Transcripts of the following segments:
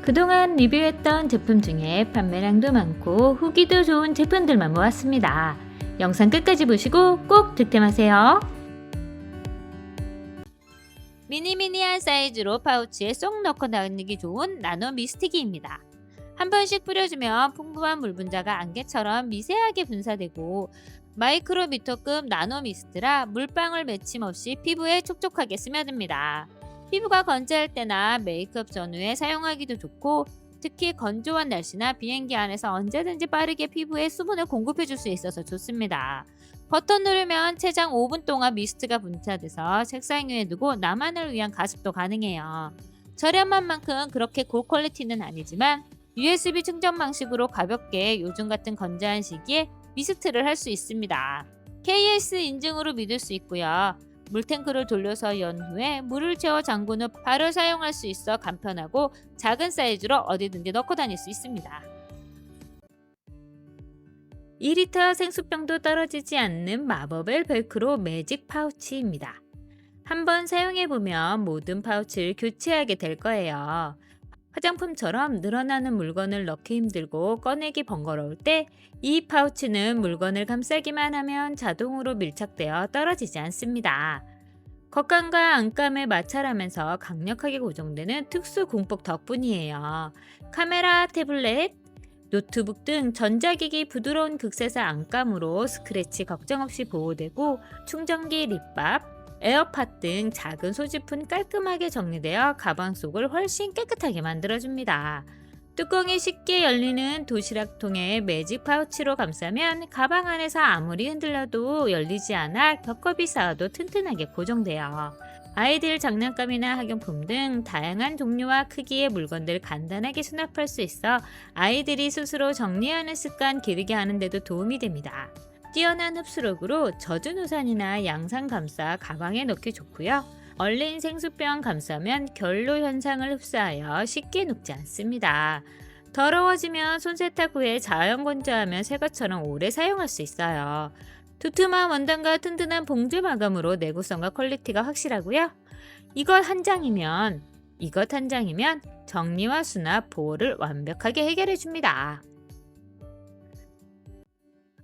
그동안 리뷰했던 제품 중에 판매량도 많고 후기도 좋은 제품들만 모았습니다. 영상 끝까지 보시고 꼭 득템하세요. 미니미니한 사이즈로 파우치에 쏙 넣고 다니기 좋은 나노 미스티기입니다. 한 번씩 뿌려주면 풍부한 물 분자가 안개처럼 미세하게 분사되고 마이크로미터급 나노 미스트라 물방울 맺힘 없이 피부에 촉촉하게 스며듭니다. 피부가 건조할 때나 메이크업 전후에 사용하기도 좋고 특히 건조한 날씨나 비행기 안에서 언제든지 빠르게 피부에 수분을 공급해줄 수 있어서 좋습니다. 버튼 누르면 최장 5분 동안 미스트가 분사돼서 책상 위에 두고 나만을 위한 가습도 가능해요. 저렴한 만큼 그렇게 고퀄리티는 아니지만 USB 충전 방식으로 가볍게 요즘 같은 건조한 시기에 미스트를 할 수 있습니다. KS 인증으로 믿을 수 있고요. 물탱크를 돌려서 연 후에 물을 채워 잠근 후 바로 사용할 수 있어 간편하고 작은 사이즈로 어디든지 넣고 다닐 수 있습니다. 2리터 생수병도 떨어지지 않는 마법의 벨크로 매직 파우치입니다. 한번 사용해보면 모든 파우치를 교체하게 될 거예요. 화장품처럼 늘어나는 물건을 넣기 힘들고 꺼내기 번거로울 때 이 파우치는 물건을 감싸기만 하면 자동으로 밀착되어 떨어지지 않습니다. 겉감과 안감을 마찰하면서 강력하게 고정되는 특수 공법 덕분이에요. 카메라, 태블릿, 노트북 등 전자기기 부드러운 극세사 안감으로 스크래치 걱정 없이 보호되고 충전기, 립밥, 에어팟 등 작은 소지품 깔끔하게 정리되어 가방 속을 훨씬 깨끗하게 만들어줍니다. 뚜껑이 쉽게 열리는 도시락통에 매직 파우치로 감싸면 가방 안에서 아무리 흔들려도 열리지 않아 겹겹이 쌓아도 튼튼하게 고정돼요. 아이들 장난감이나 학용품 등 다양한 종류와 크기의 물건들 간단하게 수납할 수 있어 아이들이 스스로 정리하는 습관 기르게 하는 데도 도움이 됩니다. 뛰어난 흡수력으로 젖은 우산이나 양산 감싸 가방에 넣기 좋고요. 얼린 생수병 감싸면 결로 현상을 흡수하여 쉽게 녹지 않습니다. 더러워지면 손세탁 후에 자연 건조하면 새 것처럼 오래 사용할 수 있어요. 두툼한 원단과 튼튼한 봉제 마감으로 내구성과 퀄리티가 확실하고요. 이것 한 장이면 정리와 수납, 보호를 완벽하게 해결해 줍니다.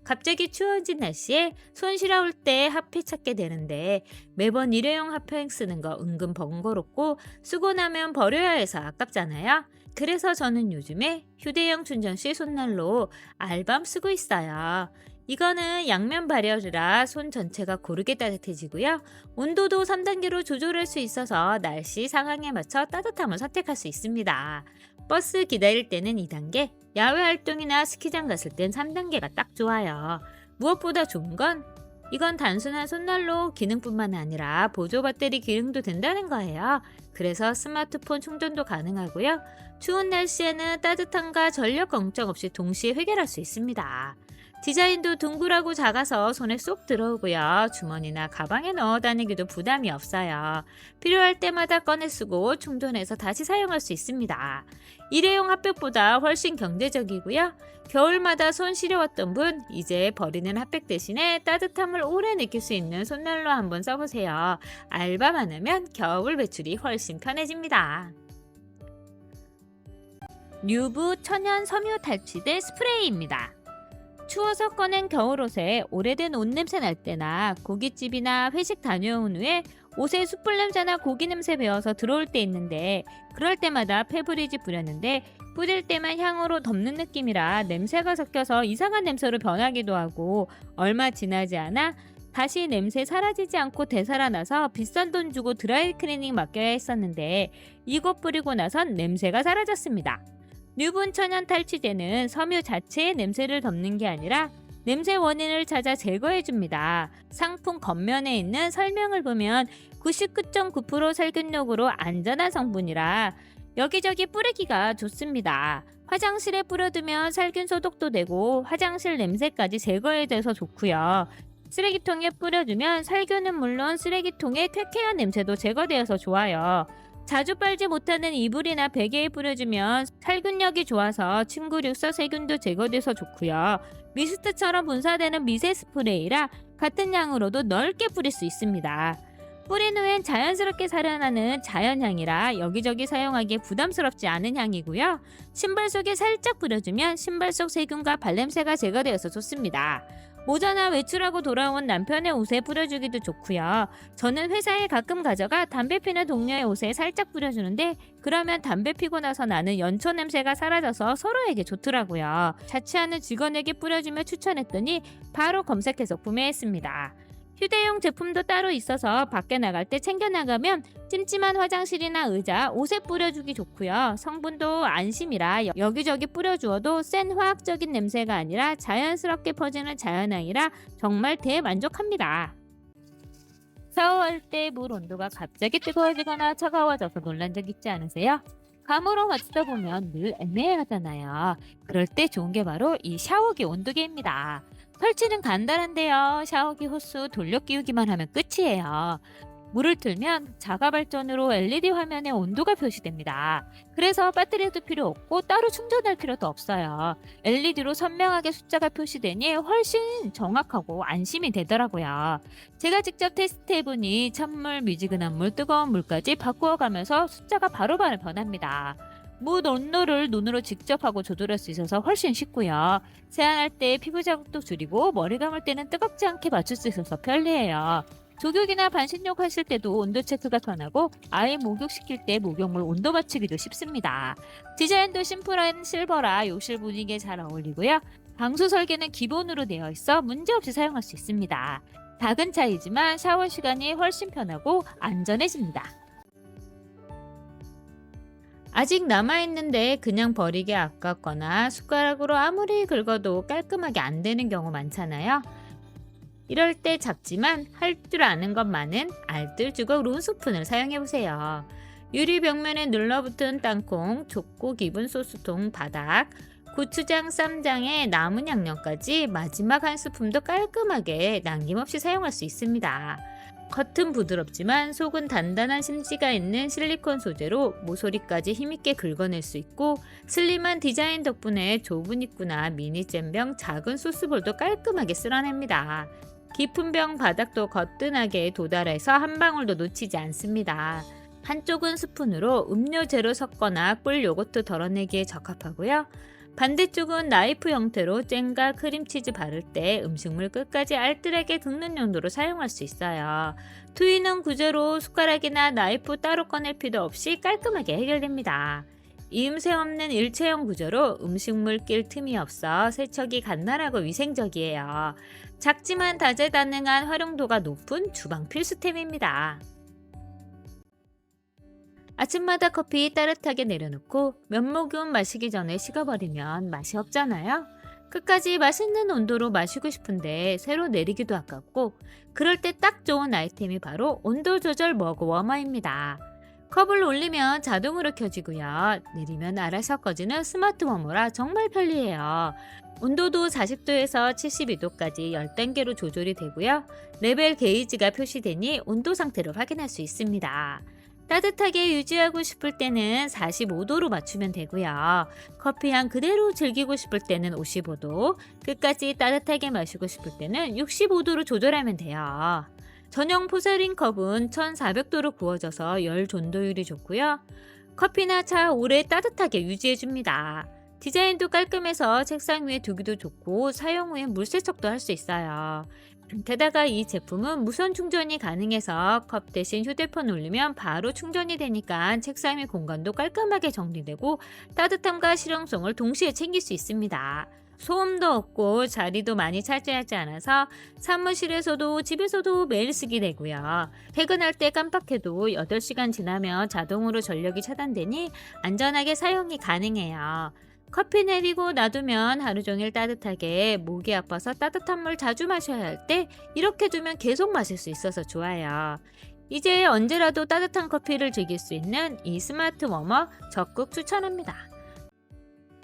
갑자기 추워진 날씨에 손 시려울 때 핫팩 찾게 되는데 매번 일회용 핫팩 쓰는 거 은근 번거롭고 쓰고 나면 버려야 해서 아깝잖아요. 그래서 저는 요즘에 휴대용 충전식 손난로 알밤 쓰고 있어요. 이거는 양면 발열이라 손 전체가 고르게 따뜻해지고요. 온도도 3단계로 조절할 수 있어서 날씨 상황에 맞춰 따뜻함을 선택할 수 있습니다. 버스 기다릴 때는 2단계, 야외 활동이나 스키장 갔을 땐 3단계가 딱 좋아요. 무엇보다 좋은 건 이건 단순한 손난로 기능뿐만 아니라 보조 배터리 기능도 된다는 거예요. 그래서 스마트폰 충전도 가능하고요. 추운 날씨에는 따뜻함과 전력 걱정 없이 동시에 해결할 수 있습니다. 디자인도 둥글하고 작아서 손에 쏙 들어오고요. 주머니나 가방에 넣어 다니기도 부담이 없어요. 필요할 때마다 꺼내 쓰고 충전해서 다시 사용할 수 있습니다. 일회용 핫팩보다 훨씬 경제적이고요. 겨울마다 손 시려웠던 분, 이제 버리는 핫팩 대신에 따뜻함을 오래 느낄 수 있는 손난로 한번 써보세요. 알밤 하나면 겨울 외출이 훨씬 편해집니다. 뉴브 천연 섬유 탈취제 스프레이입니다. 추워서 꺼낸 겨울옷에 오래된 옷 냄새 날 때나 고깃집이나 회식 다녀온 후에 옷에 숯불 냄새나 고기 냄새 배어서 들어올 때 있는데 그럴 때마다 페브리즈 뿌렸는데 뿌릴 때만 향으로 덮는 느낌이라 냄새가 섞여서 이상한 냄새로 변하기도 하고 얼마 지나지 않아 다시 냄새 사라지지 않고 되살아나서 비싼 돈 주고 드라이 클리닝 맡겨야 했었는데 이거 뿌리고 나선 냄새가 사라졌습니다. 뉴분 천연 탈취제는 섬유 자체의 냄새를 덮는 게 아니라 냄새 원인을 찾아 제거해줍니다. 상품 겉면에 있는 설명을 보면 99.9% 살균력으로 안전한 성분이라 여기저기 뿌리기가 좋습니다. 화장실에 뿌려두면 살균 소독도 되고 화장실 냄새까지 제거해줘서 좋고요. 쓰레기통에 뿌려두면 살균은 물론 쓰레기통의 쾌쾌한 냄새도 제거되어서 좋아요. 자주 빨지 못하는 이불이나 베개에 뿌려주면 살균력이 좋아서 침구 류서 세균도 제거돼서 좋고요. 미스트처럼 분사되는 미세 스프레이라 같은 양으로도 넓게 뿌릴 수 있습니다. 뿌린 후엔 자연스럽게 살아나는 자연향이라 여기저기 사용하기에 부담스럽지 않은 향이고요. 신발 속에 살짝 뿌려주면 신발 속 세균과 발냄새가 제거되어서 좋습니다. 모자나 외출하고 돌아온 남편의 옷에 뿌려주기도 좋고요. 저는 회사에 가끔 가져가 담배 피는 동료의 옷에 살짝 뿌려주는데 그러면 담배 피고 나서 나는 연초 냄새가 사라져서 서로에게 좋더라고요. 자취하는 직원에게 뿌려주며 추천했더니 바로 검색해서 구매했습니다. 휴대용 제품도 따로 있어서 밖에 나갈 때 챙겨 나가면 찜찜한 화장실이나 의자, 옷에 뿌려주기 좋고요. 성분도 안심이라 여기저기 뿌려주어도 센 화학적인 냄새가 아니라 자연스럽게 퍼지는 자연향이라 정말 대만족합니다. 샤워할 때 물 온도가 갑자기 뜨거워지거나 차가워져서 놀란 적 있지 않으세요? 감으로 맞추다 보면 늘 애매하잖아요. 그럴 때 좋은 게 바로 이 샤워기 온도계입니다. 설치는 간단한데요. 샤워기 호스 돌려 끼우기만 하면 끝이에요. 물을 틀면 자가 발전으로 LED 화면에 온도가 표시됩니다. 그래서 배터리도 필요 없고 따로 충전할 필요도 없어요. LED로 선명하게 숫자가 표시되니 훨씬 정확하고 안심이 되더라고요. 제가 직접 테스트해보니 찬물, 미지근한 물, 뜨거운 물까지 바꾸어가면서 숫자가 바로바로 변합니다. 물 온도를 눈으로 직접 하고 조절할 수 있어서 훨씬 쉽고요. 세안할 때 피부 자극도 줄이고 머리 감을 때는 뜨겁지 않게 맞출 수 있어서 편리해요. 족욕이나 반신욕 하실 때도 온도 체크가 편하고 아이 목욕시킬 때 목욕물 온도 맞추기도 쉽습니다. 디자인도 심플한 실버라 욕실 분위기에 잘 어울리고요. 방수 설계는 기본으로 되어 있어 문제없이 사용할 수 있습니다. 작은 차이지만 샤워 시간이 훨씬 편하고 안전해집니다. 아직 남아있는데 그냥 버리기 아깝거나 숟가락으로 아무리 긁어도 깔끔하게 안 되는 경우 많잖아요. 이럴 때 작지만 할 줄 아는 것 많은 알뜰주걱 론스푼을 사용해보세요. 유리 벽면에 눌러붙은 땅콩, 좁고 깊은 소스통 바닥, 고추장, 쌈장에 남은 양념까지 마지막 한 스푼도 깔끔하게 남김없이 사용할 수 있습니다. 겉은 부드럽지만 속은 단단한 심지가 있는 실리콘 소재로 모서리까지 힘있게 긁어낼 수 있고 슬림한 디자인 덕분에 좁은 입구나 미니 잼병, 작은 소스볼도 깔끔하게 쓸어냅니다. 깊은 병 바닥도 거뜬하게 도달해서 한 방울도 놓치지 않습니다. 한쪽은 스푼으로 음료제로 섞거나 꿀 요거트 덜어내기에 적합하고요. 반대쪽은 나이프 형태로 잼과 크림치즈 바를 때 음식물 끝까지 알뜰하게 긁는 용도로 사용할 수 있어요. 투인원 구조로 숟가락이나 나이프 따로 꺼낼 필요 없이 깔끔하게 해결됩니다. 이음새 없는 일체형 구조로 음식물 낄 틈이 없어 세척이 간단하고 위생적이에요. 작지만 다재다능한 활용도가 높은 주방 필수템입니다. 아침마다 커피 따뜻하게 내려놓고 몇 모금 마시기 전에 식어버리면 맛이 없잖아요. 끝까지 맛있는 온도로 마시고 싶은데 새로 내리기도 아깝고 그럴 때 딱 좋은 아이템이 바로 온도 조절 머그 워머입니다. 컵을 올리면 자동으로 켜지고요. 내리면 알아서 꺼지는 스마트 워머라 정말 편리해요. 온도도 40도에서 72도까지 10단계로 조절이 되고요. 레벨 게이지가 표시되니 온도 상태를 확인할 수 있습니다. 따뜻하게 유지하고 싶을 때는 45도로 맞추면 되고요. 커피 향 그대로 즐기고 싶을 때는 55도, 끝까지 따뜻하게 마시고 싶을 때는 65도로 조절하면 돼요. 전용 포세린 컵은 1400도로 구워져서 열 전도율이 좋고요. 커피나 차 오래 따뜻하게 유지해줍니다. 디자인도 깔끔해서 책상 위에 두기도 좋고 사용 후에 물 세척도 할 수 있어요. 게다가 이 제품은 무선 충전이 가능해서 컵 대신 휴대폰 올리면 바로 충전이 되니까 책상 위 공간도 깔끔하게 정리되고 따뜻함과 실용성을 동시에 챙길 수 있습니다. 소음도 없고 자리도 많이 차지하지 않아서 사무실에서도 집에서도 매일 쓰게 되고요. 퇴근할 때 깜빡해도 8시간 지나면 자동으로 전력이 차단되니 안전하게 사용이 가능해요. 커피 내리고 놔두면 하루 종일 따뜻하게 목이 아파서 따뜻한 물 자주 마셔야 할 때 이렇게 두면 계속 마실 수 있어서 좋아요. 이제 언제라도 따뜻한 커피를 즐길 수 있는 이 스마트 워머 적극 추천합니다.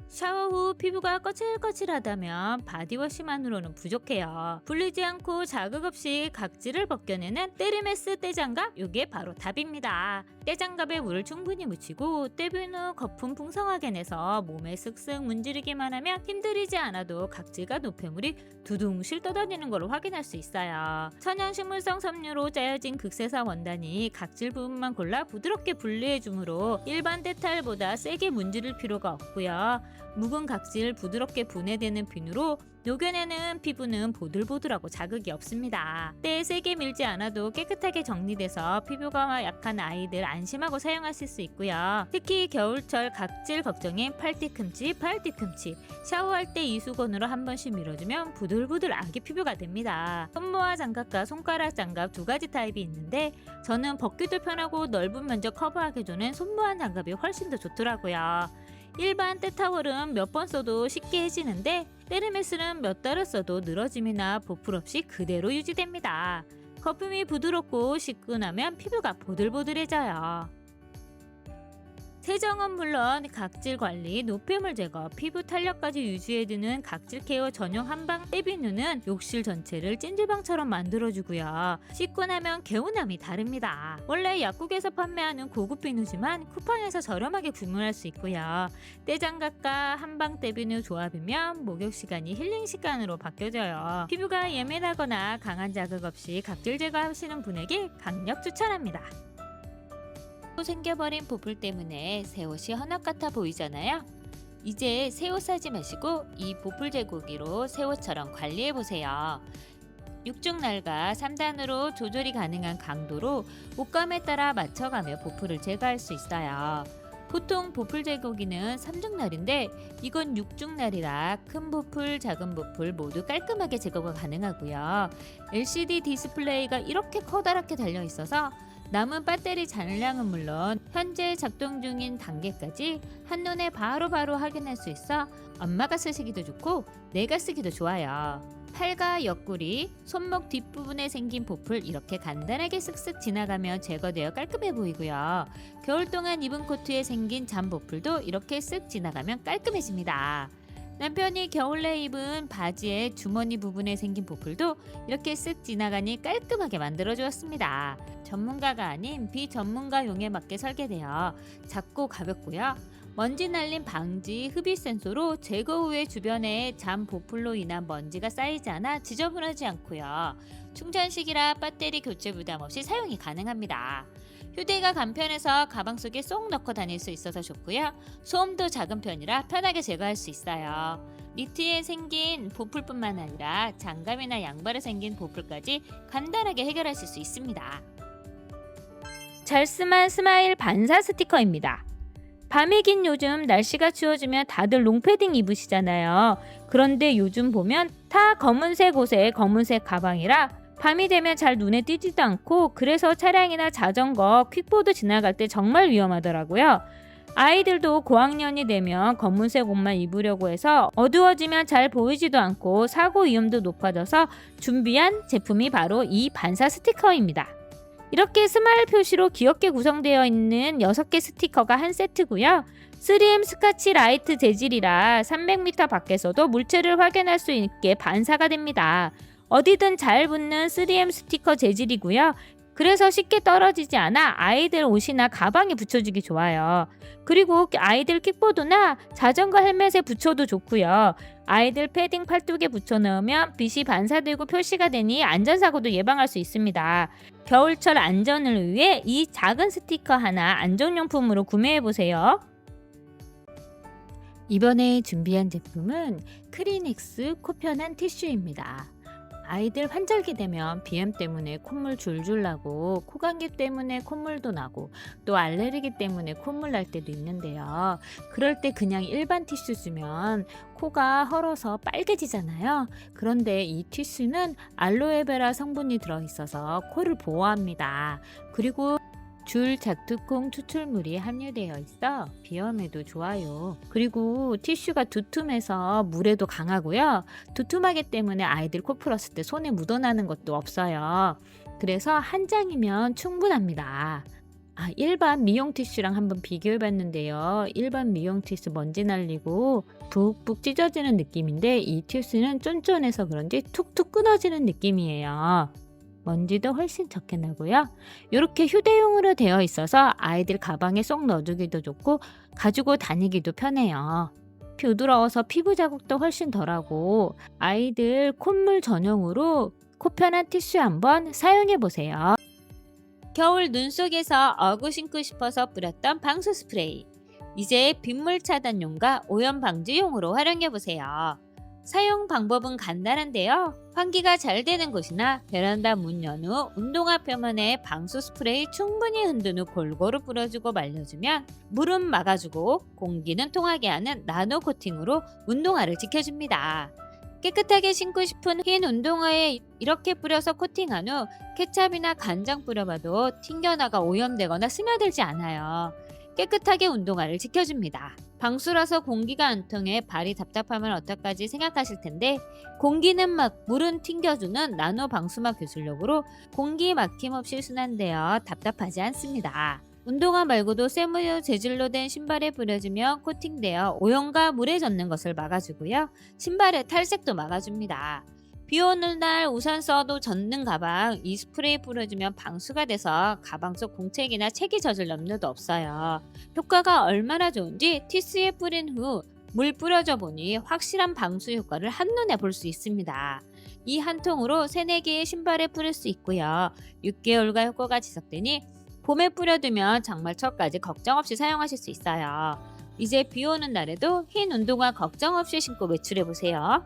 샤워 후 피부가 거칠거칠하다면 바디워시만으로는 부족해요. 불리지 않고 자극 없이 각질을 벗겨내는 테르메스 떼장갑, 이게 바로 답입니다. 떼장갑에 물을 충분히 묻히고 떼빈 후 거품 풍성하게 내서 몸에 쓱쓱 문지르기만 하면 힘들이지 않아도 각질과 노폐물이 두둥실 떠다니는 걸 확인할 수 있어요. 천연 식물성 섬유로 짜여진 극세사 원단이 각질 부분만 골라 부드럽게 분리해 주므로 일반 데탈보다 세게 문지를 필요가 없고요. 묵은 각질 부드럽게 분해되는 비누로 녹여내는 피부는 보들보들하고 자극이 없습니다. 때에 세게 밀지 않아도 깨끗하게 정리돼서 피부가 약한 아이들 안심하고 사용하실 수 있고요. 특히 겨울철 각질 걱정인 팔뒤꿈치, 샤워할 때 이 수건으로 한 번씩 밀어주면 부들부들 아기 피부가 됩니다. 손모아 장갑과 손가락 장갑 두 가지 타입이 있는데 저는 벗기도 편하고 넓은 면적 커버하게 주는 손모아 장갑이 훨씬 더 좋더라고요. 일반 때타월은 몇 번 써도 쉽게 해지는데 때르메스는 몇 달을 써도 늘어짐이나 보풀 없이 그대로 유지됩니다. 거품이 부드럽고 씻고 나면 피부가 보들보들해져요. 세정은 물론 각질 관리, 노폐물 제거, 피부 탄력까지 유지해주는 각질 케어 전용 한방 때비누는 욕실 전체를 찜질방처럼 만들어주고요. 씻고 나면 개운함이 다릅니다. 원래 약국에서 판매하는 고급 비누지만 쿠팡에서 저렴하게 구매할 수 있고요. 떼장갑과 한방 때비누 조합이면 목욕 시간이 힐링 시간으로 바뀌어져요. 피부가 예민하거나 강한 자극 없이 각질 제거하시는 분에게 강력 추천합니다. 생겨버린 보풀 때문에 새 옷이 헌옷 같아 보이잖아요. 이제 새 옷 사지 마시고 이 보풀 제거기로 새 옷처럼 관리해보세요. 6중날과 3단으로 조절이 가능한 강도로 옷감에 따라 맞춰가며 보풀을 제거할 수 있어요. 보통 보풀 제거기는 3중날인데 이건 6중날이라 큰 보풀, 작은 보풀 모두 깔끔하게 제거가 가능하고요. LCD 디스플레이가 이렇게 커다랗게 달려있어서 남은 배터리 잔량은 물론 현재 작동 중인 단계까지 한눈에 바로바로 확인할 수 있어 엄마가 쓰시기도 좋고 내가 쓰기도 좋아요. 팔과 옆구리, 손목 뒷부분에 생긴 보풀 이렇게 간단하게 쓱쓱 지나가며 제거되어 깔끔해 보이고요. 겨울 동안 입은 코트에 생긴 잠 보풀도 이렇게 쓱 지나가면 깔끔해집니다. 남편이 겨울 내 입은 바지의 주머니 부분에 생긴 보풀도 이렇게 쓱 지나가니 깔끔하게 만들어 주었습니다. 전문가가 아닌 비전문가용에 맞게 설계되어 작고 가볍고요. 먼지 날림 방지 흡입 센서로 제거 후에 주변에 잠 보풀로 인한 먼지가 쌓이지 않아 지저분하지 않고요. 충전식이라 배터리 교체 부담 없이 사용이 가능합니다. 휴대가 간편해서 가방 속에 쏙 넣고 다닐 수 있어서 좋고요. 소음도 작은 편이라 편하게 제거할 수 있어요. 니트에 생긴 보풀뿐만 아니라 장갑이나 양발에 생긴 보풀까지 간단하게 해결하실 수 있습니다. 잘스만 스마일 반사 스티커입니다. 밤이긴 요즘 날씨가 추워지면 다들 롱패딩 입으시잖아요. 그런데 요즘 보면 다 검은색 옷에 검은색 가방이라 밤이 되면 잘 눈에 띄지도 않고 그래서 차량이나 자전거, 퀵보드 지나갈 때 정말 위험하더라고요. 아이들도 고학년이 되면 검은색 옷만 입으려고 해서 어두워지면 잘 보이지도 않고 사고 위험도 높아져서 준비한 제품이 바로 이 반사 스티커입니다. 이렇게 스마일 표시로 귀엽게 구성되어 있는 6개 스티커가 한 세트고요. 3M 스카치 라이트 재질이라 300m 밖에서도 물체를 확인할 수 있게 반사가 됩니다. 어디든 잘 붙는 3M 스티커 재질이고요. 그래서 쉽게 떨어지지 않아 아이들 옷이나 가방에 붙여주기 좋아요. 그리고 아이들 킥보드나 자전거 헬멧에 붙여도 좋고요. 아이들 패딩 팔뚝에 붙여 넣으면 빛이 반사되고 표시가 되니 안전사고도 예방할 수 있습니다. 겨울철 안전을 위해 이 작은 스티커 하나 안전용품으로 구매해보세요. 이번에 준비한 제품은 크리넥스 코편한 티슈입니다. 아이들 환절기 되면 비염 때문에 콧물 줄줄 나고 코감기 때문에 콧물도 나고 또 알레르기 때문에 콧물 날 때도 있는데요. 그럴 때 그냥 일반 티슈 쓰면 코가 헐어서 빨개지잖아요. 그런데 이 티슈는 알로에베라 성분이 들어있어서 코를 보호합니다. 그리고 줄 작두콩 추출물이 함유되어 있어 비염에도 좋아요. 그리고 티슈가 두툼해서 물에도 강하고요. 두툼하기 때문에 아이들 코 풀었을 때 손에 묻어나는 것도 없어요. 그래서 한 장이면 충분합니다. 일반 미용 티슈랑 한번 비교해 봤는데요. 일반 미용 티슈 먼지 날리고 푹푹 찢어지는 느낌인데 이 티슈는 쫀쫀해서 그런지 툭툭 끊어지는 느낌이에요. 먼지도 훨씬 적게 나고요. 이렇게 휴대용으로 되어 있어서 아이들 가방에 쏙 넣어두기도 좋고 가지고 다니기도 편해요. 부드러워서 피부 자국도 훨씬 덜하고 아이들 콧물 전용으로 코편한 티슈 한번 사용해 보세요. 겨울 눈 속에서 어구 신고 싶어서 뿌렸던 방수 스프레이. 이제 빗물 차단용과 오염 방지용으로 활용해 보세요. 사용 방법은 간단한데요. 환기가 잘 되는 곳이나 베란다 문 연 후 운동화 표면에 방수 스프레이 충분히 흔든 후 골고루 뿌려주고 말려주면 물은 막아주고 공기는 통하게 하는 나노 코팅으로 운동화를 지켜줍니다. 깨끗하게 신고 싶은 흰 운동화에 이렇게 뿌려서 코팅한 후 케찹이나 간장 뿌려봐도 튕겨나가 오염되거나 스며들지 않아요. 깨끗하게 운동화를 지켜줍니다. 방수라서 공기가 안 통해 발이 답답하면 어떡하지 생각하실 텐데 공기는 막 물은 튕겨주는 나노 방수막 기술력으로 공기 막힘 없이 순환되어 답답하지 않습니다. 운동화 말고도 쇠무유 재질로 된 신발에 뿌려주면 코팅되어 오염과 물에 젖는 것을 막아주고요. 신발의 탈색도 막아줍니다. 비 오는 날 우산 써도 젖는 가방 이 스프레이 뿌려주면 방수가 돼서 가방 속 공책이나 책이 젖을 염려도 없어요. 효과가 얼마나 좋은지 티스에 뿌린 후 물 뿌려줘 보니 확실한 방수 효과를 한눈에 볼 수 있습니다. 이 한 통으로 3-4개의 신발에 뿌릴 수 있고요. 6개월가 효과가 지속되니 봄에 뿌려두면 장마철까지 걱정 없이 사용하실 수 있어요. 이제 비 오는 날에도 흰 운동화 걱정 없이 신고 외출해보세요.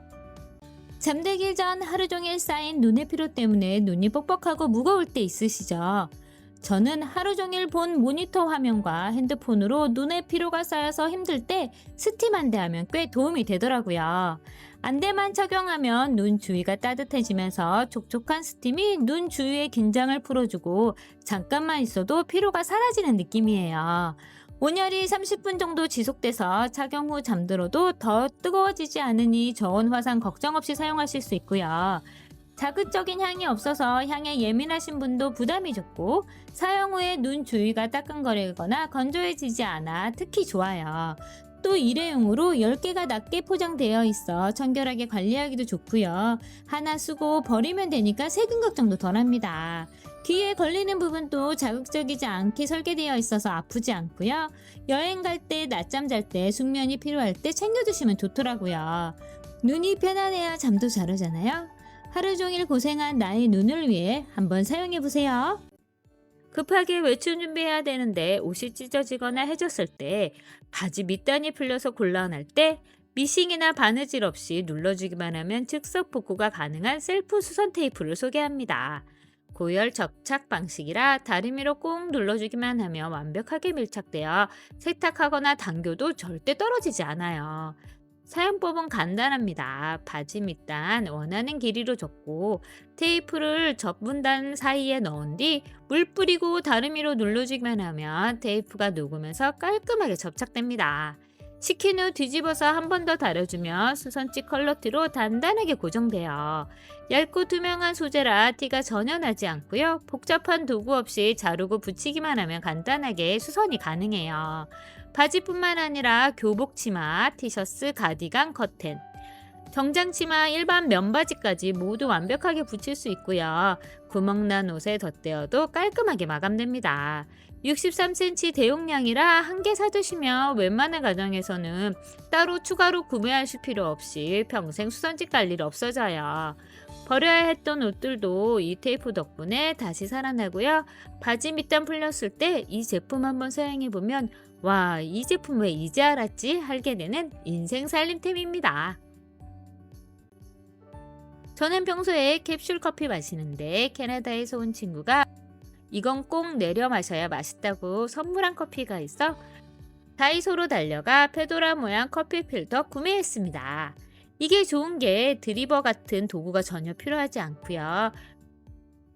잠들기 전 하루 종일 쌓인 눈의 피로 때문에 눈이 뻑뻑하고 무거울 때 있으시죠? 저는 하루 종일 본 모니터 화면과 핸드폰으로 눈의 피로가 쌓여서 힘들 때 스팀 안대 하면 꽤 도움이 되더라고요. 안대만 착용하면 눈 주위가 따뜻해지면서 촉촉한 스팀이 눈 주위의 긴장을 풀어주고 잠깐만 있어도 피로가 사라지는 느낌이에요. 온열이 30분 정도 지속돼서 착용 후 잠들어도 더 뜨거워지지 않으니 저온 화상 걱정 없이 사용하실 수 있고요. 자극적인 향이 없어서 향에 예민하신 분도 부담이 적고 사용 후에 눈 주위가 따끔거리거나 건조해지지 않아 특히 좋아요. 또 일회용으로 10개가 낮게 포장되어 있어 청결하게 관리하기도 좋고요. 하나 쓰고 버리면 되니까 세균 걱정도 덜합니다. 귀에 걸리는 부분도 자극적이지 않게 설계되어 있어서 아프지 않고요. 여행 갈 때, 낮잠 잘 때, 숙면이 필요할 때 챙겨두시면 좋더라고요. 눈이 편안해야 잠도 잘 오잖아요. 하루 종일 고생한 나의 눈을 위해 한번 사용해보세요. 급하게 외출 준비해야 되는데 옷이 찢어지거나 해졌을 때, 바지 밑단이 풀려서 곤란할 때 미싱이나 바느질 없이 눌러주기만 하면 즉석 복구가 가능한 셀프 수선 테이프를 소개합니다. 고열 접착 방식이라 다리미로 꾹 눌러주기만 하면 완벽하게 밀착되어 세탁하거나 당겨도 절대 떨어지지 않아요. 사용법은 간단합니다. 바지 밑단 원하는 길이로 접고 테이프를 접문단 사이에 넣은 뒤 물 뿌리고 다리미로 눌러주기만 하면 테이프가 녹으면서 깔끔하게 접착됩니다. 식힌 후 뒤집어서 한 번 더 다려주면 수선지 컬러티로 단단하게 고정돼요. 얇고 투명한 소재라 티가 전혀 나지 않고요. 복잡한 도구 없이 자르고 붙이기만 하면 간단하게 수선이 가능해요. 바지뿐만 아니라 교복 치마, 티셔츠, 가디건, 커튼, 정장 치마, 일반 면바지까지 모두 완벽하게 붙일 수 있고요. 구멍난 옷에 덧대어도 깔끔하게 마감됩니다. 63cm 대용량이라 한 개 사두시면 웬만한 가정에서는 따로 추가로 구매하실 필요 없이 평생 수선지 깔 일 없어져요. 버려야 했던 옷들도 이 테이프 덕분에 다시 살아나고요. 바지 밑단 풀렸을 때 이 제품 한번 사용해보면 와, 이 제품 왜 이제 알았지? 하게 되는 인생 살림템입니다. 저는 평소에 캡슐 커피 마시는데 캐나다에서 온 친구가 이건 꼭 내려 마셔야 맛있다고 선물한 커피가 있어 다이소로 달려가 페도라 모양 커피 필터 구매했습니다. 이게 좋은 게 드리버 같은 도구가 전혀 필요하지 않고요.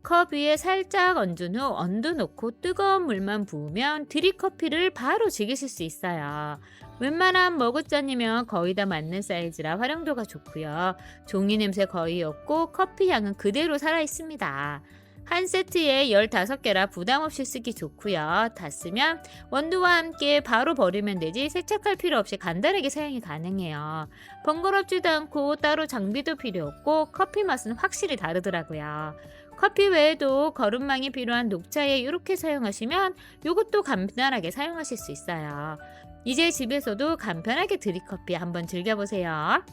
컵 위에 살짝 얹은 후 언두 놓고 뜨거운 물만 부으면 드립커피를 바로 즐기실 수 있어요. 웬만한 머그잔이면 거의 다 맞는 사이즈라 활용도가 좋고요. 종이 냄새 거의 없고 커피 향은 그대로 살아있습니다. 한 세트에 15개라 부담없이 쓰기 좋고요. 다 쓰면 원두와 함께 바로 버리면 되지 세척할 필요 없이 간단하게 사용이 가능해요. 번거롭지도 않고 따로 장비도 필요 없고 커피 맛은 확실히 다르더라고요. 커피 외에도 거름망이 필요한 녹차에 이렇게 사용하시면 이것도 간편하게 사용하실 수 있어요. 이제 집에서도 간편하게 드립커피 한번 즐겨보세요.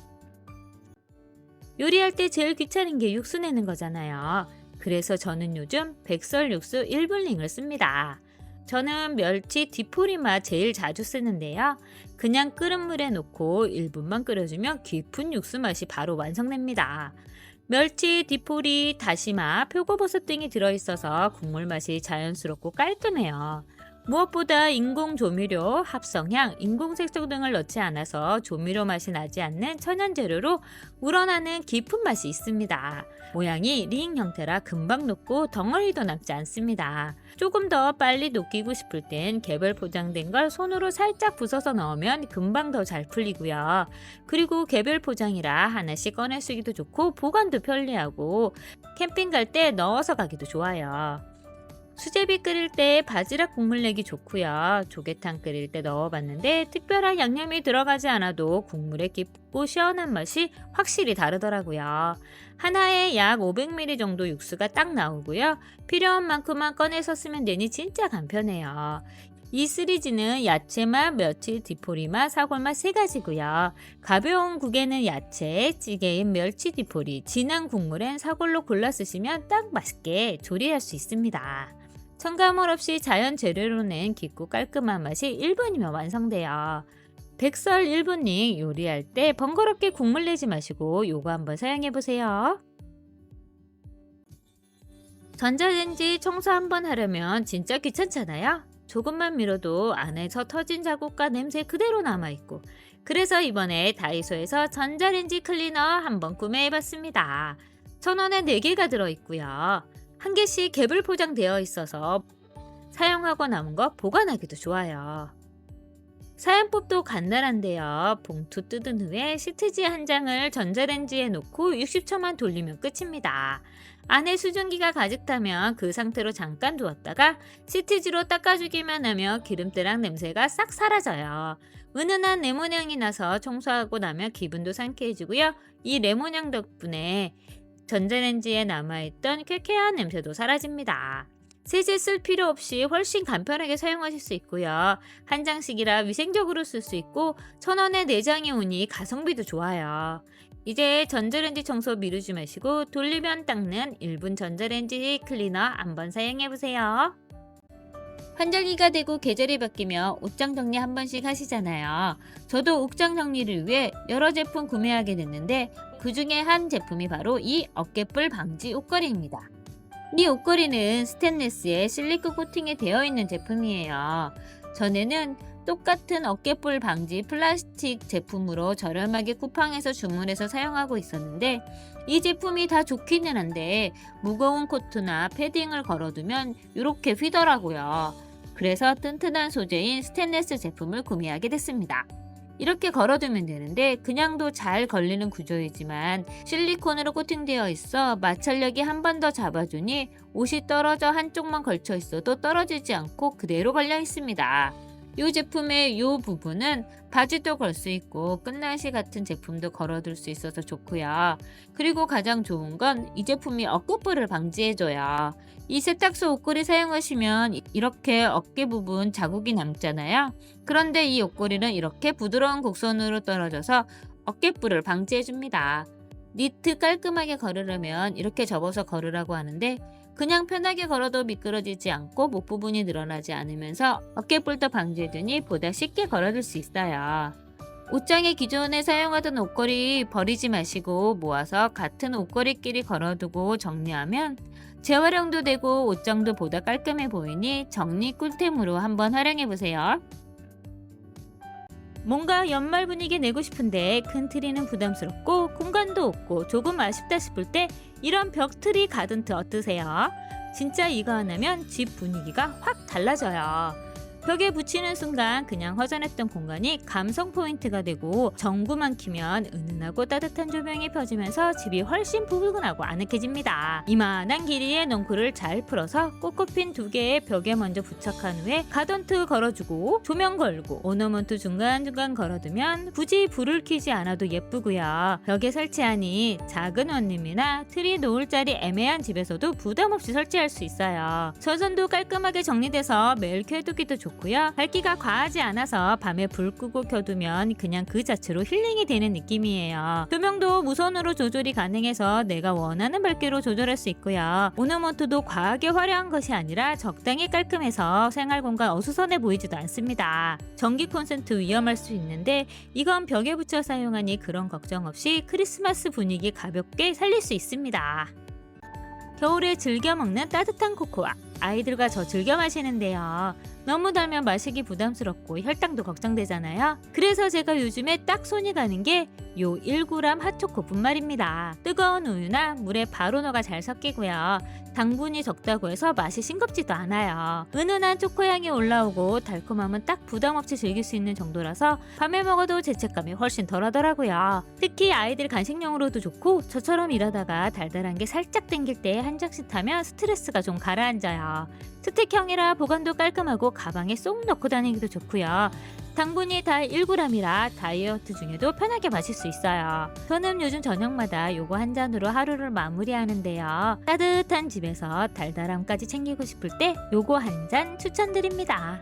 요리할 때 제일 귀찮은 게 육수 내는 거잖아요. 그래서 저는 요즘 백설 육수 1분링을 씁니다. 저는 멸치 디포리맛 제일 자주 쓰는데요. 그냥 끓은 물에 넣고 1분만 끓여주면 깊은 육수 맛이 바로 완성됩니다. 멸치, 디포리, 다시마, 표고버섯 등이 들어있어서 국물 맛이 자연스럽고 깔끔해요. 무엇보다 인공 조미료, 합성향, 인공색소 등을 넣지 않아서 조미료 맛이 나지 않는 천연 재료로 우러나는 깊은 맛이 있습니다. 모양이 링 형태라 금방 녹고 덩어리도 남지 않습니다. 조금 더 빨리 녹이고 싶을 땐 개별 포장된 걸 손으로 살짝 부숴서 넣으면 금방 더 잘 풀리고요. 그리고 개별 포장이라 하나씩 꺼내 쓰기도 좋고 보관도 편리하고 캠핑 갈 때 넣어서 가기도 좋아요. 수제비 끓일 때 바지락 국물 내기 좋고요. 조개탕 끓일 때 넣어봤는데 특별한 양념이 들어가지 않아도 국물의 깊고 시원한 맛이 확실히 다르더라고요. 하나에 약 500ml 정도 육수가 딱 나오고요. 필요한 만큼만 꺼내서 쓰면 되니 진짜 간편해요. 이 시리즈는 야채맛, 멸치, 디포리맛, 사골맛 3가지고요. 가벼운 국에는 야채, 찌개인 멸치 디포리, 진한 국물엔 사골로 골라 쓰시면 딱 맛있게 조리할 수 있습니다. 첨가물 없이 자연 재료로 낸 깊고 깔끔한 맛이 1분이면 완성돼요. 백설 1분링 요리할 때 번거롭게 국물 내지 마시고 요거 한번 사용해보세요. 전자레인지 청소 한번 하려면 진짜 귀찮잖아요. 조금만 밀어도 안에서 터진 자국과 냄새 그대로 남아있고, 그래서 이번에 다이소에서 전자레인지 클리너 한번 구매해봤습니다. 1,000원에 4개가 들어있고요. 한 개씩 개불 포장되어 있어서 사용하고 남은 거 보관하기도 좋아요. 사용법도 간단한데요. 봉투 뜯은 후에 시트지 한 장을 전자레인지에 놓고 60초만 돌리면 끝입니다. 안에 수증기가 가득 타면 그 상태로 잠깐 두었다가 시트지로 닦아주기만 하면 기름때랑 냄새가 싹 사라져요. 은은한 레몬향이 나서 청소하고 나면 기분도 상쾌해지고요. 이 레몬향 덕분에 전자레인지에 남아있던 쾌쾌한 냄새도 사라집니다. 세제 쓸 필요 없이 훨씬 간편하게 사용하실 수 있고요. 한 장씩이라 위생적으로 쓸 수 있고 1,000원에 4장이 오니 가성비도 좋아요. 이제 전자레인지 청소 미루지 마시고 돌리면 닦는 1분 전자레인지 클리너 한번 사용해보세요. 환절기가 되고 계절이 바뀌며 옷장 정리 한 번씩 하시잖아요. 저도 옷장 정리를 위해 여러 제품 구매하게 됐는데 그 중에 한 제품이 바로 이 어깨뿔 방지 옷걸이입니다. 이 옷걸이는 스테인리스에 실리콘 코팅이 되어 있는 제품이에요. 전에는 똑같은 어깨뿔 방지 플라스틱 제품으로 저렴하게 쿠팡에서 주문해서 사용하고 있었는데 이 제품이 다 좋기는 한데 무거운 코트나 패딩을 걸어두면 이렇게 휘더라고요. 그래서 튼튼한 소재인 스테인리스 제품을 구매하게 됐습니다. 이렇게 걸어두면 되는데 그냥도 잘 걸리는 구조이지만 실리콘으로 코팅되어 있어 마찰력이 한 번 더 잡아주니 옷이 떨어져 한쪽만 걸쳐 있어도 떨어지지 않고 그대로 걸려 있습니다. 이 제품의 이 부분은 바지도 걸 수 있고 끝날시 같은 제품도 걸어둘 수 있어서 좋고요. 그리고 가장 좋은 건 이 제품이 어깨뿔을 방지해줘요. 이 세탁소 옷걸이 사용하시면 이렇게 어깨 부분 자국이 남잖아요. 그런데 이 옷걸이는 이렇게 부드러운 곡선으로 떨어져서 어깨뿔을 방지해줍니다. 니트 깔끔하게 걸으려면 이렇게 접어서 걸으라고 하는데 그냥 편하게 걸어도 미끄러지지 않고 목 부분이 늘어나지 않으면서 어깨뿔도 방지해두니 보다 쉽게 걸어둘 수 있어요. 옷장에 기존에 사용하던 옷걸이 버리지 마시고 모아서 같은 옷걸이끼리 걸어두고 정리하면 재활용도 되고 옷장도 보다 깔끔해 보이니 정리 꿀템으로 한번 활용해보세요. 뭔가 연말 분위기 내고 싶은데 큰 트리는 부담스럽고 공간도 없고 조금 아쉽다 싶을 때 이런 벽트리 가든트 어떠세요? 진짜 이거 하나면 집 분위기가 확 달라져요. 벽에 붙이는 순간 그냥 허전했던 공간이 감성 포인트가 되고 전구만 키면 은은하고 따뜻한 조명이 펴지면서 집이 훨씬 푸근하고 아늑해집니다. 이만한 길이의 넝쿨을 잘 풀어서 꽃꽃핀 2개의 벽에 먼저 부착한 후에 가던트 걸어주고 조명 걸고 오너먼트 중간중간 걸어두면 굳이 불을 켜지 않아도 예쁘고요. 벽에 설치하니 작은 원룸이나 트리 놓을 자리 애매한 집에서도 부담 없이 설치할 수 있어요. 전선도 깔끔하게 정리돼서 매일 켜두기도 좋고요. 밝기가 과하지 않아서 밤에 불 끄고 켜두면 그냥 그 자체로 힐링이 되는 느낌이에요. 조명도 무선으로 조절이 가능해서 내가 원하는 밝기로 조절할 수 있고요. 오너먼트도 과하게 화려한 것이 아니라 적당히 깔끔해서 생활공간 어수선해 보이지도 않습니다. 전기 콘센트 위험할 수 있는데 이건 벽에 붙여 사용하니 그런 걱정 없이 크리스마스 분위기 가볍게 살릴 수 있습니다. 겨울에 즐겨 먹는 따뜻한 코코아. 아이들과 저 즐겨 마시는데요. 너무 달면 마시기 부담스럽고 혈당도 걱정되잖아요. 그래서 제가 요즘에 딱 손이 가는 게 요 1g 핫초코뿐 말입니다. 뜨거운 우유나 물에 바로 녹아 잘 섞이고요. 당분이 적다고 해서 맛이 싱겁지도 않아요. 은은한 초코향이 올라오고 달콤함은 딱 부담 없이 즐길 수 있는 정도라서 밤에 먹어도 죄책감이 훨씬 덜하더라고요. 특히 아이들 간식용으로도 좋고 저처럼 일하다가 달달한 게 살짝 땡길 때 한 잔씩 타면 스트레스가 좀 가라앉아요. 스틱형이라 보관도 깔끔하고 가방에 쏙 넣고 다니기도 좋고요. 당분이 다 1g이라 다이어트 중에도 편하게 마실 수 있어요. 저는 요즘 저녁마다 요거 한 잔으로 하루를 마무리하는데요. 따뜻한 집에서 달달함까지 챙기고 싶을 때 요거 한 잔 추천드립니다.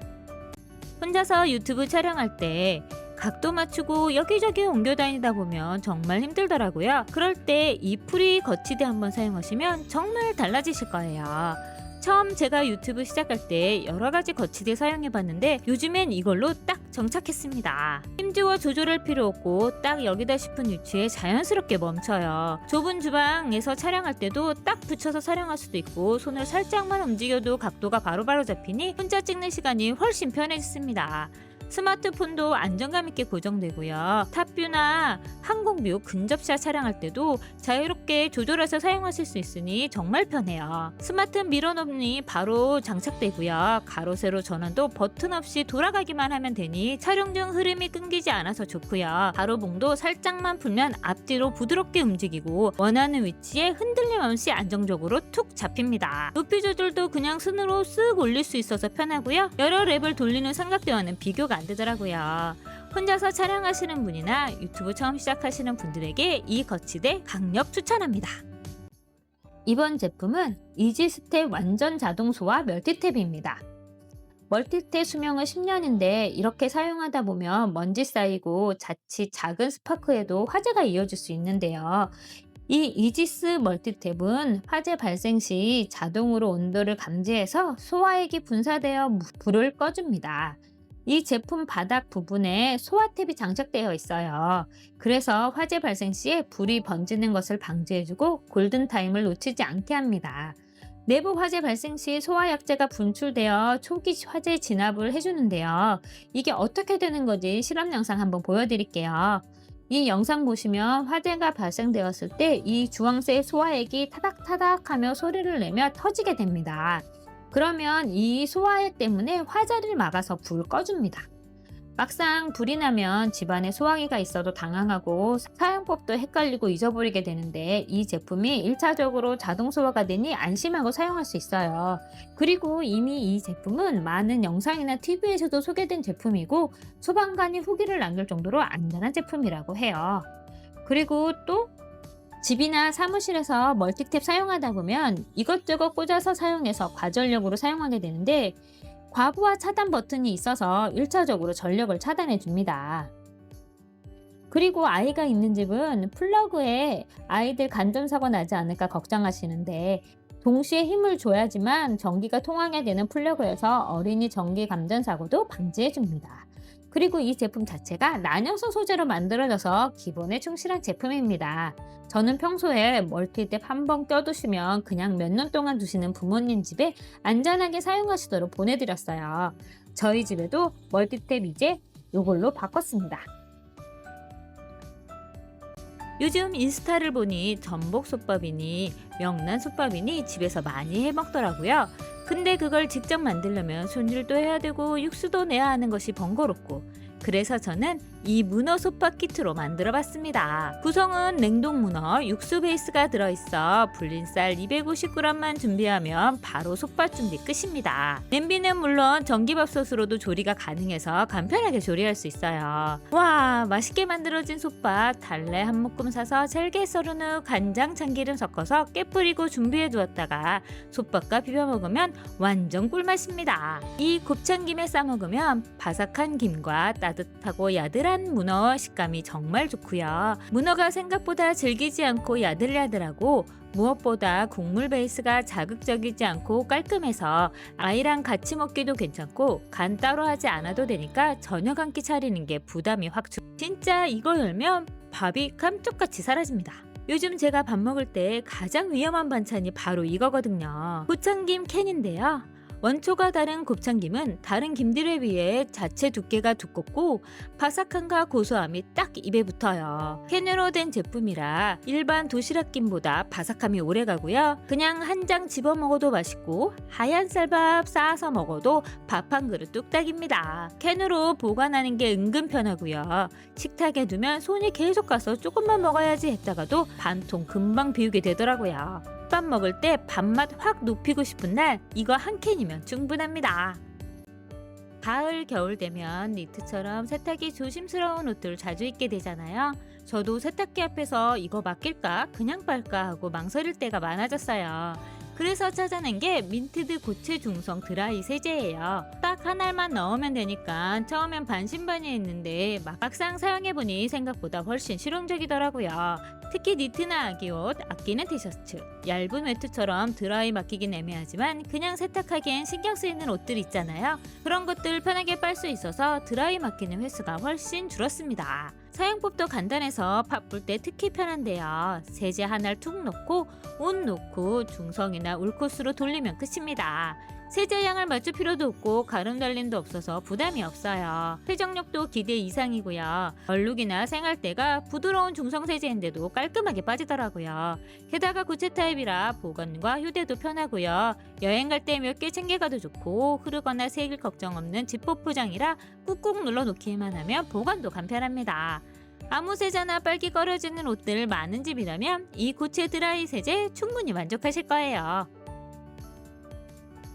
혼자서 유튜브 촬영할 때 각도 맞추고 여기저기 옮겨 다니다 보면 정말 힘들더라고요. 그럴 때 이 프리 거치대 한번 사용하시면 정말 달라지실 거예요. 처음 제가 유튜브 시작할 때 여러가지 거치대 사용해봤는데 요즘엔 이걸로 딱 정착했습니다. 힘주어 조절할 필요 없고 딱 여기다 싶은 위치에 자연스럽게 멈춰요. 좁은 주방에서 촬영할 때도 딱 붙여서 촬영할 수도 있고 손을 살짝만 움직여도 각도가 바로바로 잡히니 혼자 찍는 시간이 훨씬 편해졌습니다. 스마트폰도 안정감 있게 고정되고요. 탑뷰나 항공뷰, 근접샷 촬영할 때도 자유롭게 조절해서 사용하실 수 있으니 정말 편해요. 스마트 미러놈이 바로 장착되고요. 가로 세로 전환도 버튼 없이 돌아가기만 하면 되니 촬영 중 흐름이 끊기지 않아서 좋고요. 가로봉도 살짝만 풀면 앞뒤로 부드럽게 움직이고 원하는 위치에 흔들림 없이 안정적으로 툭 잡힙니다. 높이 조절도 그냥 손으로 쓱 올릴 수 있어서 편하고요. 여러 랩을 돌리는 삼각대와는 비교가 안 되더라고요. 혼자서 촬영하시는 분이나 유튜브 처음 시작하시는 분들에게 이 거치대 강력 추천합니다. 이번 제품은 이지스텝 완전 자동 소화 멀티탭입니다. 멀티탭 수명은 10년인데 이렇게 사용하다 보면 먼지 쌓이고 자칫 작은 스파크에도 화재가 이어질 수 있는데요. 이 이지스 멀티탭은 화재 발생 시 자동으로 온도를 감지해서 소화액이 분사되어 불을 꺼줍니다. 이 제품 바닥 부분에 소화탭이 장착되어 있어요. 그래서 화재 발생 시에 불이 번지는 것을 방지해주고 골든타임을 놓치지 않게 합니다. 내부 화재 발생 시 소화약재가 분출되어 초기 화재 진압을 해주는데요. 이게 어떻게 되는 건지 실험 영상 한번 보여드릴게요. 이 영상 보시면 화재가 발생되었을 때 이 주황색 소화액이 타닥타닥하며 소리를 내며 터지게 됩니다. 그러면 이 소화액 때문에 화재를 막아서 불을 꺼줍니다. 막상 불이 나면 집안에 소화기가 있어도 당황하고 사용법도 헷갈리고 잊어버리게 되는데 이 제품이 1차적으로 자동 소화가 되니 안심하고 사용할 수 있어요. 그리고 이미 이 제품은 많은 영상이나 TV에서도 소개된 제품이고 소방관이 후기를 남길 정도로 안전한 제품이라고 해요. 그리고 또 집이나 사무실에서 멀티탭 사용하다 보면 이것저것 꽂아서 사용해서 과전력으로 사용하게 되는데 과부하 차단 버튼이 있어서 1차적으로 전력을 차단해 줍니다. 그리고 아이가 있는 집은 플러그에 아이들 간전사고 나지 않을까 걱정하시는데 동시에 힘을 줘야지만 전기가 통하게 되는 플러그여서 어린이 전기 감전사고도 방지해 줍니다. 그리고 이 제품 자체가 난연소 소재로 만들어져서 기본에 충실한 제품입니다. 저는 평소에 멀티탭 한번 껴두시면 그냥 몇 년 동안 두시는 부모님 집에 안전하게 사용하시도록 보내드렸어요. 저희 집에도 멀티탭 이제 이걸로 바꿨습니다. 요즘 인스타를 보니 전복솥밥이니 명란솥밥이니 집에서 많이 해먹더라고요. 근데 그걸 직접 만들려면 손질도 해야 되고 육수도 내야 하는 것이 번거롭고, 그래서 저는 이 문어 솥밥 키트로 만들어 봤습니다. 구성은 냉동 문어, 육수 베이스가 들어있어 불린 쌀 250g만 준비하면 바로 솥밥 준비 끝입니다. 냄비는 물론 전기밥솥으로도 조리가 가능해서 간편하게 조리할 수 있어요. 와, 맛있게 만들어진 솥밥, 달래 한 묶음 사서 잘게 썰은 후 간장, 참기름 섞어서 깨 뿌리고 준비해 두었다가 솥밥과 비벼 먹으면 완전 꿀맛입니다. 이 곱창김에 싸 먹으면 바삭한 김과 따뜻하고 야들한 문어 식감이 정말 좋고요. 문어가 생각보다 질기지 않고 야들야들하고, 무엇보다 국물 베이스가 자극적이지 않고 깔끔해서 아이랑 같이 먹기도 괜찮고, 간 따로 하지 않아도 되니까 저녁 한 끼 차리는 게 부담이 확 줄. 진짜 이거 열면 밥이 감쪽같이 사라집니다. 요즘 제가 밥 먹을 때 가장 위험한 반찬이 바로 이거거든요. 고창김 캔인데요. 원초가 다른 곱창김은 다른 김들에 비해 자체 두께가 두껍고 바삭함과 고소함이 딱 입에 붙어요. 캔으로 된 제품이라 일반 도시락김보다 바삭함이 오래가고요. 그냥 한 장 집어 먹어도 맛있고, 하얀 쌀밥 쌓아서 먹어도 밥 한 그릇 뚝딱입니다. 캔으로 보관하는 게 은근 편하고요. 식탁에 두면 손이 계속 가서 조금만 먹어야지 했다가도 반통 금방 비우게 되더라고요. 밥 먹을 때 밥맛 확 높이고 싶은 날 이거 한 캔이면 충분합니다. 가을, 겨울 되면 니트처럼 세탁이 조심스러운 옷들 자주 입게 되잖아요. 저도 세탁기 앞에서 이거 맡길까 그냥 빨까 하고 망설일 때가 많아졌어요. 그래서 찾아낸 게 민트드 고체 중성 드라이 세제예요. 딱 한 알만 넣으면 되니까 처음엔 반신반의했는데 막상 사용해보니 생각보다 훨씬 실용적이더라고요. 특히 니트나 아기옷, 아끼는 티셔츠, 얇은 외투처럼 드라이 맡기긴 애매하지만 그냥 세탁하기엔 신경 쓰이는 옷들 있잖아요. 그런 것들 편하게 빨 수 있어서 드라이 맡기는 횟수가 훨씬 줄었습니다. 사용법도 간단해서 밥 불 때 특히 편한데요. 세제 하나를 툭 넣고 옷 놓고 중성이나 울코스로 돌리면 끝입니다. 세제 양을 맞출 필요도 없고 가름 달림도 없어서 부담이 없어요. 회전력도 기대 이상이고요. 얼룩이나 생활때가 부드러운 중성 세제인데도 깔끔하게 빠지더라고요. 게다가 고체 타입이라 보관과 휴대도 편하고요. 여행 갈 때 몇 개 챙겨가도 좋고, 흐르거나 새길 걱정 없는 지퍼 포장이라 꾹꾹 눌러 놓기만 하면 보관도 간편합니다. 아무 세제나 빨기 꺼려지는 옷들 많은 집이라면 이 고체 드라이 세제 충분히 만족하실 거예요.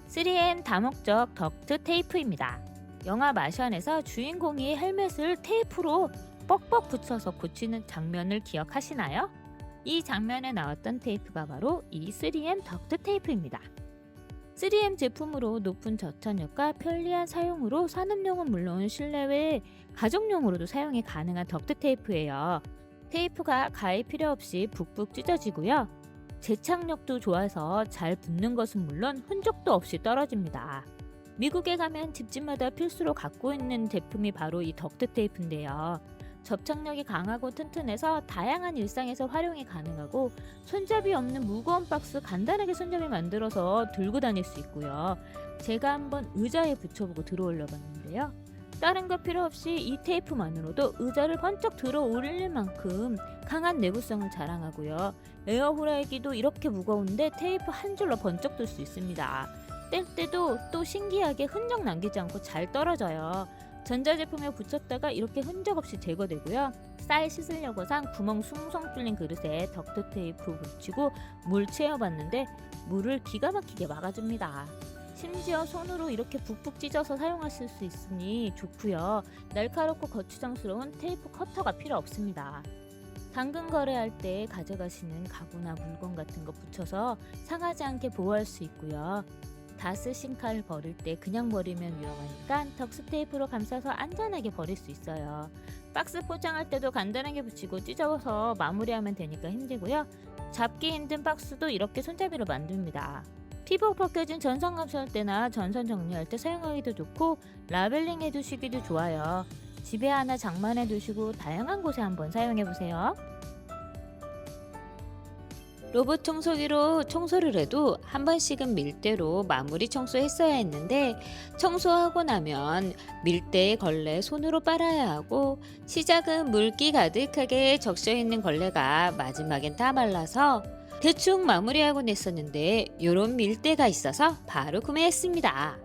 3M 다목적 덕트 테이프입니다. 영화 마션에서 주인공이 헬멧을 테이프로 뻑뻑 붙여서 고치는 장면을 기억하시나요? 이 장면에 나왔던 테이프가 바로 이 3M 덕트 테이프입니다. 3M 제품으로 높은 저탄력과 편리한 사용으로 산업용은 물론 실내외 가정용으로도 사용이 가능한 덕트 테이프예요. 테이프가 가위 필요 없이 북북 찢어지고요. 제착력도 좋아서 잘 붙는 것은 물론 흔적도 없이 떨어집니다. 미국에 가면 집집마다 필수로 갖고 있는 제품이 바로 이 덕트 테이프인데요. 접착력이 강하고 튼튼해서 다양한 일상에서 활용이 가능하고, 손잡이 없는 무거운 박스 간단하게 손잡이 만들어서 들고 다닐 수 있고요. 제가 한번 의자에 붙여보고 들어 올려 봤는데요. 다른 거 필요 없이 이 테이프만으로도 의자를 번쩍 들어 올릴 만큼 강한 내구성을 자랑하고요. 에어 후라이기도 이렇게 무거운데 테이프 한 줄로 번쩍 들 수 있습니다. 뗄 때도 또 신기하게 흔적 남기지 않고 잘 떨어져요. 전자제품에 붙였다가 이렇게 흔적 없이 제거되고요. 쌀 씻으려고산 구멍 숭숭 뚫린 그릇에 덕트 테이프 붙이고 물 채워봤는데 물을 기가 막히게 막아줍니다. 심지어 손으로 이렇게 북북 찢어서 사용하실 수 있으니 좋고요. 날카롭고 거추장스러운 테이프 커터가 필요 없습니다. 당근 거래할 때 가져가시는 가구나 물건 같은 거 붙여서 상하지 않게 보호할 수 있고요. 다 쓰신 칼 버릴 때 그냥 버리면 위험하니까 덕스 테이프로 감싸서 안전하게 버릴 수 있어요. 박스 포장할 때도 간단하게 붙이고 찢어서 마무리하면 되니까 힘들고요. 잡기 힘든 박스도 이렇게 손잡이로 만듭니다. 피부 벗겨진 전선 감쌀 때나 전선 정리할 때 사용하기도 좋고, 라벨링 해두시기도 좋아요. 집에 하나 장만해 두시고 다양한 곳에 한번 사용해보세요. 로봇 청소기로 청소를 해도 한 번씩은 밀대로 마무리 청소했어야 했는데, 청소하고 나면 밀대의 걸레 손으로 빨아야 하고, 시작은 물기 가득하게 적셔있는 걸레가 마지막엔 다 말라서 대충 마무리하곤 했었는데 요런 밀대가 있어서 바로 구매했습니다.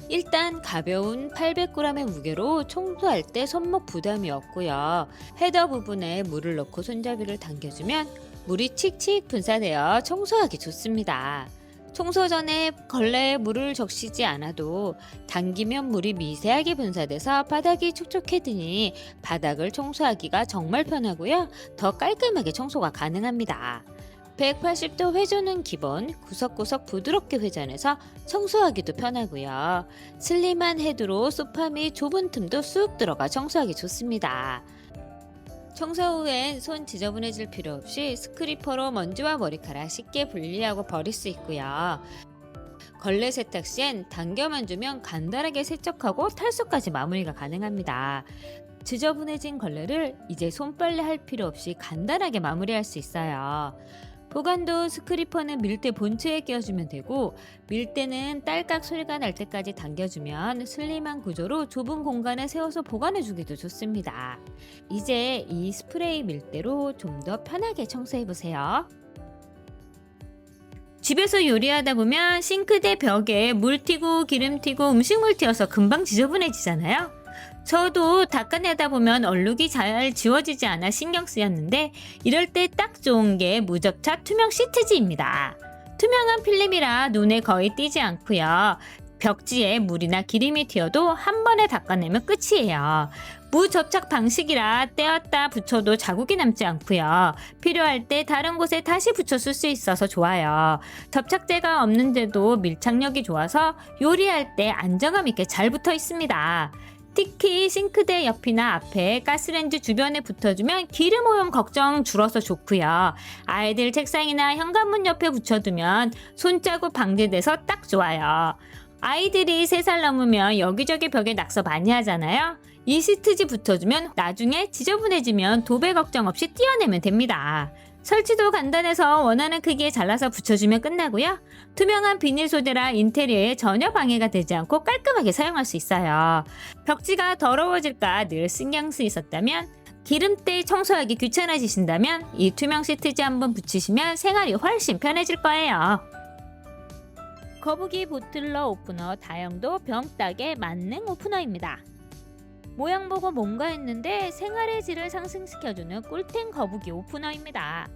일단 가벼운 800g의 무게로 청소할 때 손목 부담이 없고요. 헤더 부분에 물을 넣고 손잡이를 당겨주면 물이 칙칙 분사되어 청소하기 좋습니다. 청소 전에 걸레에 물을 적시지 않아도 당기면 물이 미세하게 분사돼서 바닥이 촉촉해지니 바닥을 청소하기가 정말 편하고요. 더 깔끔하게 청소가 가능합니다. 180도 회전은 기본, 구석구석 부드럽게 회전해서 청소하기도 편하고요. 슬림한 헤드로 소파 및 좁은 틈도 쑥 들어가 청소하기 좋습니다. 청소 후엔 손 지저분해질 필요 없이 스크리퍼로 먼지와 머리카락 쉽게 분리하고 버릴 수 있고요. 걸레 세탁 시엔 당겨만 주면 간단하게 세척하고 탈수까지 마무리가 가능합니다. 지저분해진 걸레를 이제 손빨래 할 필요 없이 간단하게 마무리할 수 있어요. 보관도 스크리퍼는 밀대 본체에 끼워주면 되고 밀대는 딸깍 소리가 날 때까지 당겨주면 슬림한 구조로 좁은 공간에 세워서 보관해주기도 좋습니다. 이제 이 스프레이 밀대로 좀 더 편하게 청소해보세요. 집에서 요리하다 보면 싱크대 벽에 물 튀고 기름 튀고 음식물 튀어서 금방 지저분해지잖아요. 저도 닦아내다 보면 얼룩이 잘 지워지지 않아 신경 쓰였는데 이럴 때 딱 좋은 게 무접착 투명 시트지입니다. 투명한 필름이라 눈에 거의 띄지 않고요. 벽지에 물이나 기름이 튀어도 한 번에 닦아내면 끝이에요. 무접착 방식이라 떼었다 붙여도 자국이 남지 않고요. 필요할 때 다른 곳에 다시 붙여 쓸 수 있어서 좋아요. 접착제가 없는데도 밀착력이 좋아서 요리할 때 안정감 있게 잘 붙어 있습니다. 특히 싱크대 옆이나 앞에 가스레인지 주변에 붙어주면 기름 오염 걱정 줄어서 좋고요. 아이들 책상이나 현관문 옆에 붙여두면 손자국 방지돼서 딱 좋아요. 아이들이 3살 넘으면 여기저기 벽에 낙서 많이 하잖아요. 이 시트지 붙여주면 나중에 지저분해지면 도배 걱정 없이 떼어내면 됩니다. 설치도 간단해서 원하는 크기에 잘라서 붙여주면 끝나고요. 투명한 비닐 소재라 인테리어에 전혀 방해가 되지 않고 깔끔하게 사용할 수 있어요. 벽지가 더러워질까 늘 신경 쓰이셨다면 기름때 청소하기 귀찮아지신다면 이 투명 시트지 한번 붙이시면 생활이 훨씬 편해질 거예요. 거북이 보틀러 오프너 다용도 병따개 만능 오프너입니다. 모양 보고 뭔가 했는데 생활의 질을 상승시켜주는 꿀템 거북이 오프너입니다.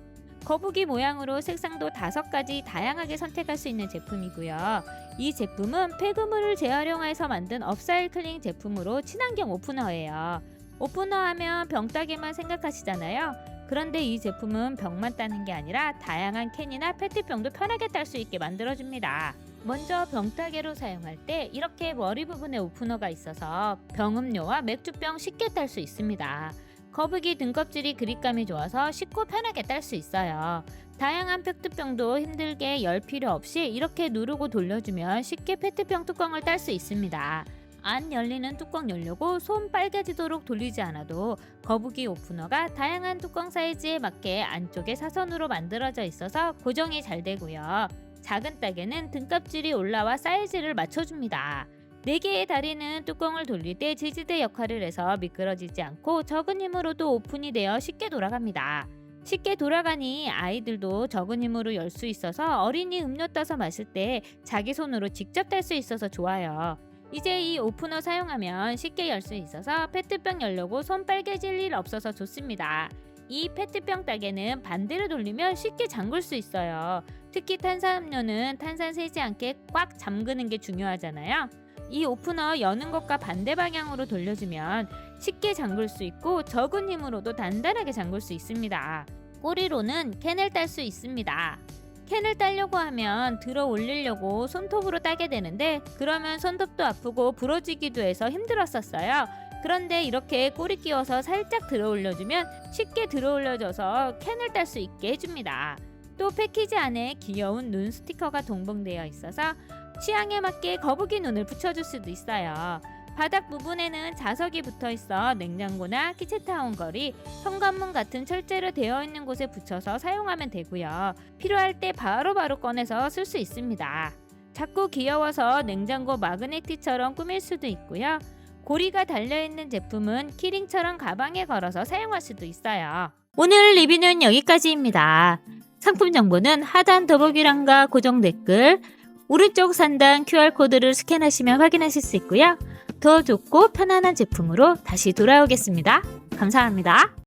거북이 모양으로 색상도 5가지 다양하게 선택할 수 있는 제품이고요. 이 제품은 폐기물을 재활용해서 만든 업사이클링 제품으로 친환경 오프너예요. 오프너 하면 병따개만 생각하시잖아요. 그런데 이 제품은 병만 따는 게 아니라 다양한 캔이나 페트병도 편하게 딸 수 있게 만들어줍니다. 먼저 병따개로 사용할 때 이렇게 머리 부분에 오프너가 있어서 병음료와 맥주병 쉽게 딸 수 있습니다. 거북이 등껍질이 그립감이 좋아서 쉽고 편하게 딸 수 있어요. 다양한 페트병도 힘들게 열 필요 없이 이렇게 누르고 돌려주면 쉽게 페트병 뚜껑을 딸 수 있습니다. 안 열리는 뚜껑 열려고 손 빨개지도록 돌리지 않아도 거북이 오프너가 다양한 뚜껑 사이즈에 맞게 안쪽에 사선으로 만들어져 있어서 고정이 잘 되고요. 작은 따개는 등껍질이 올라와 사이즈를 맞춰줍니다. 4개의 다리는 뚜껑을 돌릴 때 지지대 역할을 해서 미끄러지지 않고 적은 힘으로도 오픈이 되어 쉽게 돌아갑니다. 쉽게 돌아가니 아이들도 적은 힘으로 열 수 있어서 어린이 음료 떠서 마실 때 자기 손으로 직접 딸 수 있어서 좋아요. 이제 이 오프너 사용하면 쉽게 열 수 있어서 페트병 열려고 손 빨개질 일 없어서 좋습니다. 이 페트병 따개는 반대로 돌리면 쉽게 잠글 수 있어요. 특히 탄산음료는 탄산 새지 않게 꽉 잠그는 게 중요하잖아요. 이 오프너 여는 것과 반대 방향으로 돌려주면 쉽게 잠글 수 있고 적은 힘으로도 단단하게 잠글 수 있습니다. 꼬리로는 캔을 딸 수 있습니다. 캔을 따려고 하면 들어 올리려고 손톱으로 따게 되는데 그러면 손톱도 아프고 부러지기도 해서 힘들었었어요. 그런데 이렇게 꼬리 끼워서 살짝 들어 올려주면 쉽게 들어 올려져서 캔을 딸 수 있게 해줍니다. 또 패키지 안에 귀여운 눈 스티커가 동봉되어 있어서 취향에 맞게 거북이 눈을 붙여줄 수도 있어요. 바닥 부분에는 자석이 붙어 있어 냉장고나 키친타운 거리, 현관문 같은 철제로 되어 있는 곳에 붙여서 사용하면 되고요. 필요할 때 바로바로 꺼내서 쓸 수 있습니다. 작고 귀여워서 냉장고 마그네틱처럼 꾸밀 수도 있고요. 고리가 달려있는 제품은 키링처럼 가방에 걸어서 사용할 수도 있어요. 오늘 리뷰는 여기까지입니다. 상품 정보는 하단 더보기란과 고정 댓글, 오른쪽 상단 QR코드를 스캔하시면 확인하실 수 있고요. 더 좋고 편안한 제품으로 다시 돌아오겠습니다. 감사합니다.